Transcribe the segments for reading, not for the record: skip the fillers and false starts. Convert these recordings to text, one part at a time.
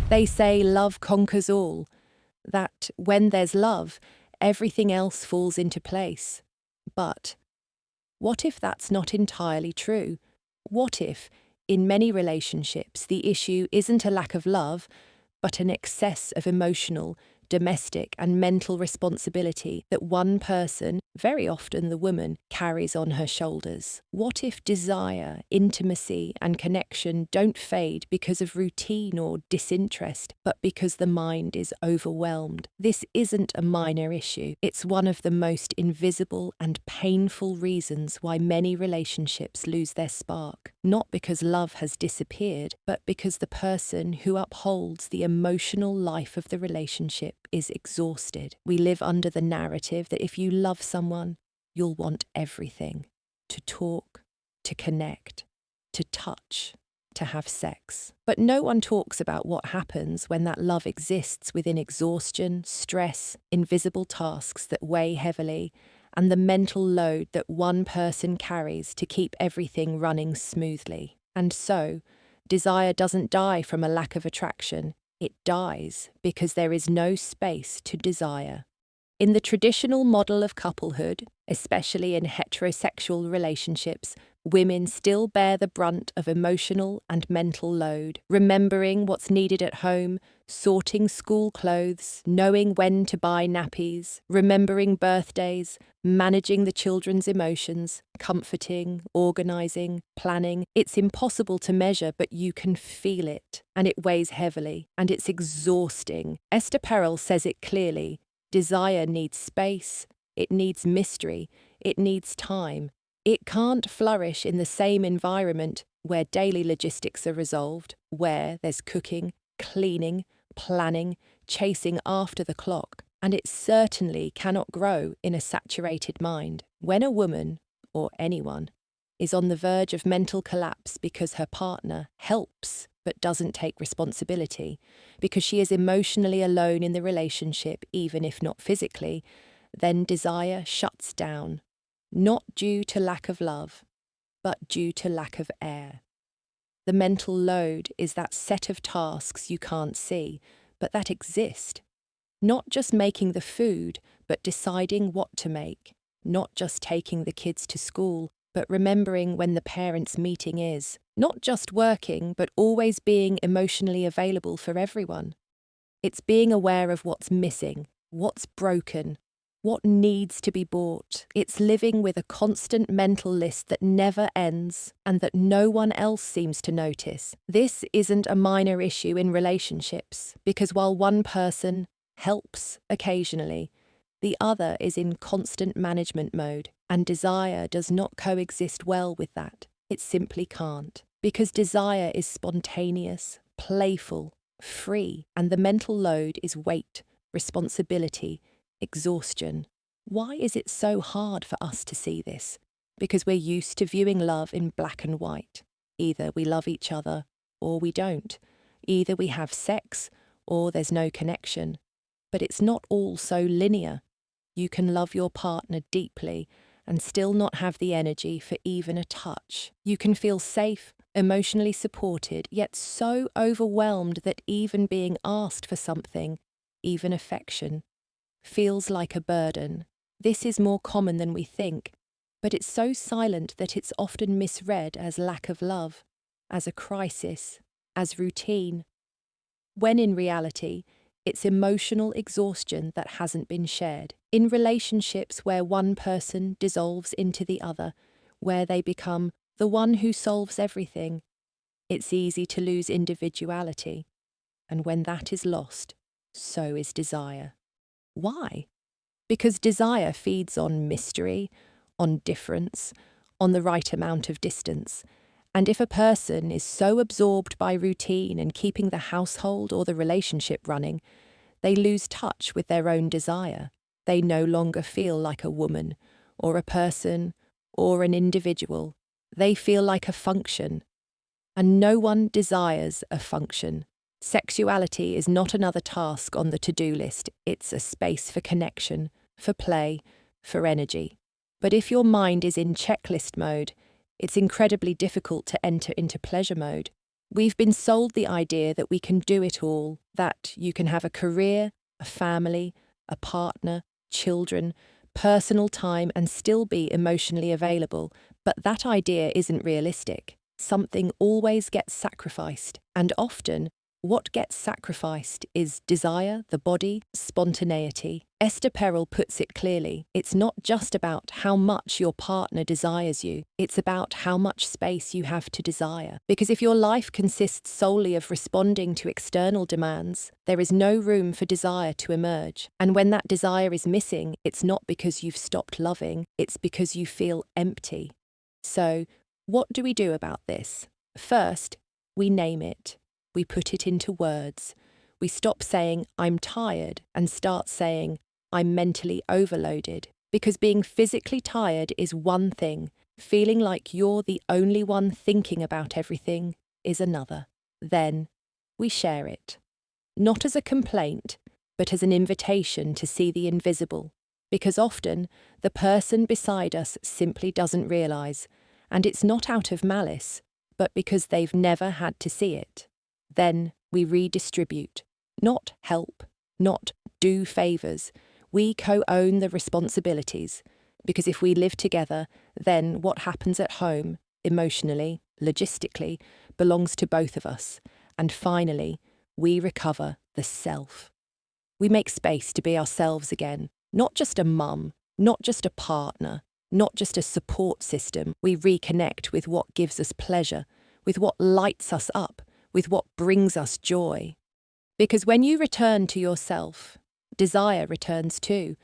They say love conquers all, that when there's love, everything else falls into place. But what if that's not entirely true? What if, in many relationships, the issue isn't a lack of love, but an excess of emotional, domestic, and mental responsibility that one person, very often the woman, carries on her shoulders? What if desire, intimacy, and connection don't fade because of routine or disinterest, but because the mind is overwhelmed? This isn't a minor issue. It's one of the most invisible and painful reasons why many relationships lose their spark. Not because love has disappeared, but because the person who upholds the emotional life of the relationship is exhausted. We live under the narrative that if you love someone, you'll want everything: to talk, to connect, to touch, to have sex. But no one talks about what happens when that love exists within exhaustion, stress, invisible tasks that weigh heavily, and the mental load that one person carries to keep everything running smoothly. And so, desire doesn't die from a lack of attraction. It dies because there is no space to desire. In the traditional model of couplehood, especially in heterosexual relationships, women still bear the brunt of emotional and mental load, remembering what's needed at home, sorting school clothes, knowing when to buy nappies, remembering birthdays, managing the children's emotions, comforting, organising, planning. It's impossible to measure, but you can feel it, and it weighs heavily, and it's exhausting. Esther Perel says it clearly. Desire needs space, it needs mystery, it needs time. It can't flourish in the same environment where daily logistics are resolved, where there's cooking, cleaning, planning, chasing after the clock. And it certainly cannot grow in a saturated mind. When a woman, or anyone, is on the verge of mental collapse because her partner helps but doesn't take responsibility, because she is emotionally alone in the relationship, even if not physically, then desire shuts down, not due to lack of love, but due to lack of air. The mental load is that set of tasks you can't see, but that exist. Not just making the food, but deciding what to make. Not just taking the kids to school, but remembering when the parents' meeting is. Not just working, but always being emotionally available for everyone. It's being aware of what's missing, what's broken, what needs to be bought. It's living with a constant mental list that never ends and that no one else seems to notice. This isn't a minor issue in relationships, because while one person helps occasionally, the other is in constant management mode, and desire does not coexist well with that. It simply can't, because desire is spontaneous, playful, free, and the mental load is weight, responsibility, exhaustion. Why is it so hard for us to see this? Because we're used to viewing love in black and white. Either we love each other, or we don't. Either we have sex, or there's no connection. But it's not all so linear. You can love your partner deeply and still not have the energy for even a touch. You can feel safe, emotionally supported, yet so overwhelmed that even being asked for something, even affection, feels like a burden. This is more common than we think, but it's so silent that it's often misread as lack of love, as a crisis, as routine, when in reality, it's emotional exhaustion that hasn't been shared. In relationships where one person dissolves into the other, where they become the one who solves everything, it's easy to lose individuality. And when that is lost, so is desire. Why? Because desire feeds on mystery, on difference, on the right amount of distance. And if a person is so absorbed by routine and keeping the household or the relationship running, they lose touch with their own desire. They no longer feel like a woman, or a person, or an individual. They feel like a function. And no one desires a function. Sexuality is not another task on the to-do list. It's a space for connection, for play, for energy. But if your mind is in checklist mode, it's incredibly difficult to enter into pleasure mode. We've been sold the idea that we can do it all, that you can have a career, a family, a partner, children, personal time, and still be emotionally available. But that idea isn't realistic. Something always gets sacrificed, and often what gets sacrificed is desire, the body, spontaneity. Esther Perel puts it clearly. It's not just about how much your partner desires you, it's about how much space you have to desire. Because if your life consists solely of responding to external demands, there is no room for desire to emerge. And when that desire is missing, it's not because you've stopped loving, it's because you feel empty. So, what do we do about this? First, we name it. We put it into words. We stop saying, I'm tired, and start saying, I'm mentally overloaded. Because being physically tired is one thing. Feeling like you're the only one thinking about everything is another. Then we share it. Not as a complaint, but as an invitation to see the invisible. Because often, the person beside us simply doesn't realize, and it's not out of malice, but because they've never had to see it. Then we redistribute, not help, not do favours. We co-own the responsibilities, because if we live together, then what happens at home, emotionally, logistically, belongs to both of us. And finally, we recover the self. We make space to be ourselves again, not just a mum, not just a partner, not just a support system. We reconnect with what gives us pleasure, with what lights us up, with what brings us joy. Because when you return to yourself, desire returns too,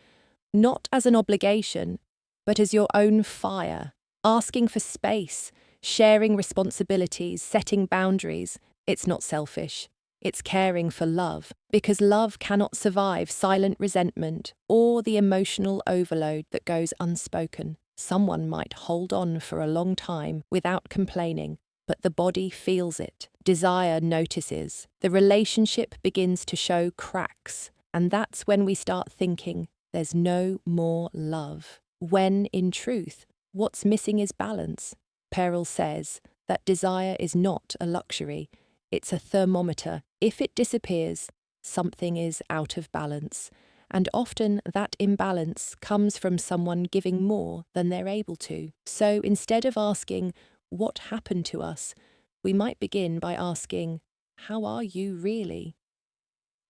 not as an obligation, but as your own fire, asking for space, sharing responsibilities, setting boundaries. It's not selfish. It's caring for love, because love cannot survive silent resentment or the emotional overload that goes unspoken. Someone might hold on for a long time without complaining, but the body feels it. Desire notices. The relationship begins to show cracks, and that's when we start thinking there's no more love. When, in truth, what's missing is balance. Perel says that desire is not a luxury, it's a thermometer. If it disappears, something is out of balance, and often that imbalance comes from someone giving more than they're able to. So instead of asking, what happened to us? We might begin by asking, how are you really?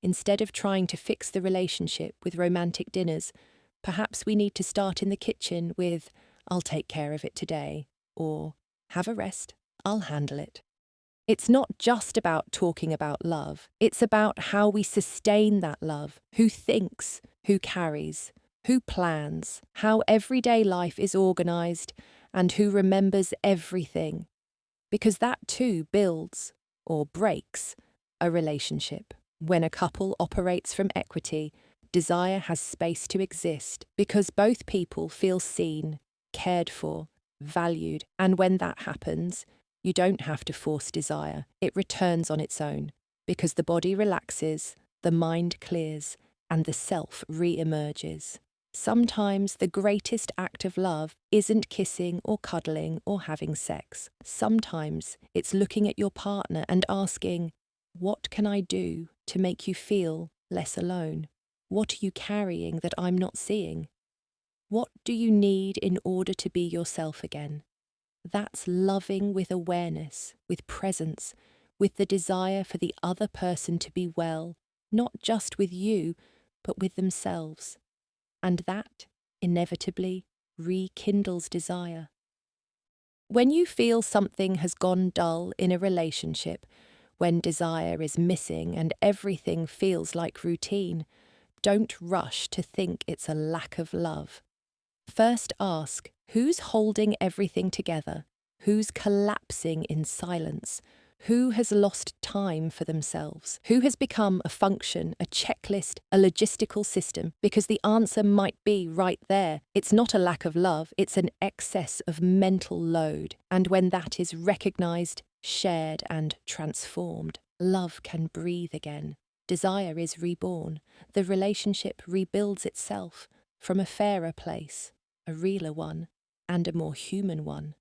Instead of trying to fix the relationship with romantic dinners, perhaps we need to start in the kitchen with, I'll take care of it today, or have a rest, I'll handle it. It's not just about talking about love, it's about how we sustain that love, who thinks, who carries, who plans, how everyday life is organised, and who remembers everything. Because that too builds, or breaks, a relationship. When a couple operates from equity, desire has space to exist because both people feel seen, cared for, valued, and when that happens, you don't have to force desire. It returns on its own, because the body relaxes, the mind clears, and the self re-emerges. Sometimes the greatest act of love isn't kissing or cuddling or having sex. Sometimes it's looking at your partner and asking, what can I do to make you feel less alone? What are you carrying that I'm not seeing? What do you need in order to be yourself again? That's loving with awareness, with presence, with the desire for the other person to be well, not just with you, but with themselves. And that, inevitably, rekindles desire. When you feel something has gone dull in a relationship, when desire is missing and everything feels like routine, don't rush to think it's a lack of love. First ask, who's holding everything together? Who's collapsing in silence? Who has lost time for themselves? Who has become a function, a checklist, a logistical system? Because the answer might be right there. It's not a lack of love, it's an excess of mental load. And when that is recognised, shared and transformed, love can breathe again. Desire is reborn. The relationship rebuilds itself from a fairer place, a realer one, and a more human one.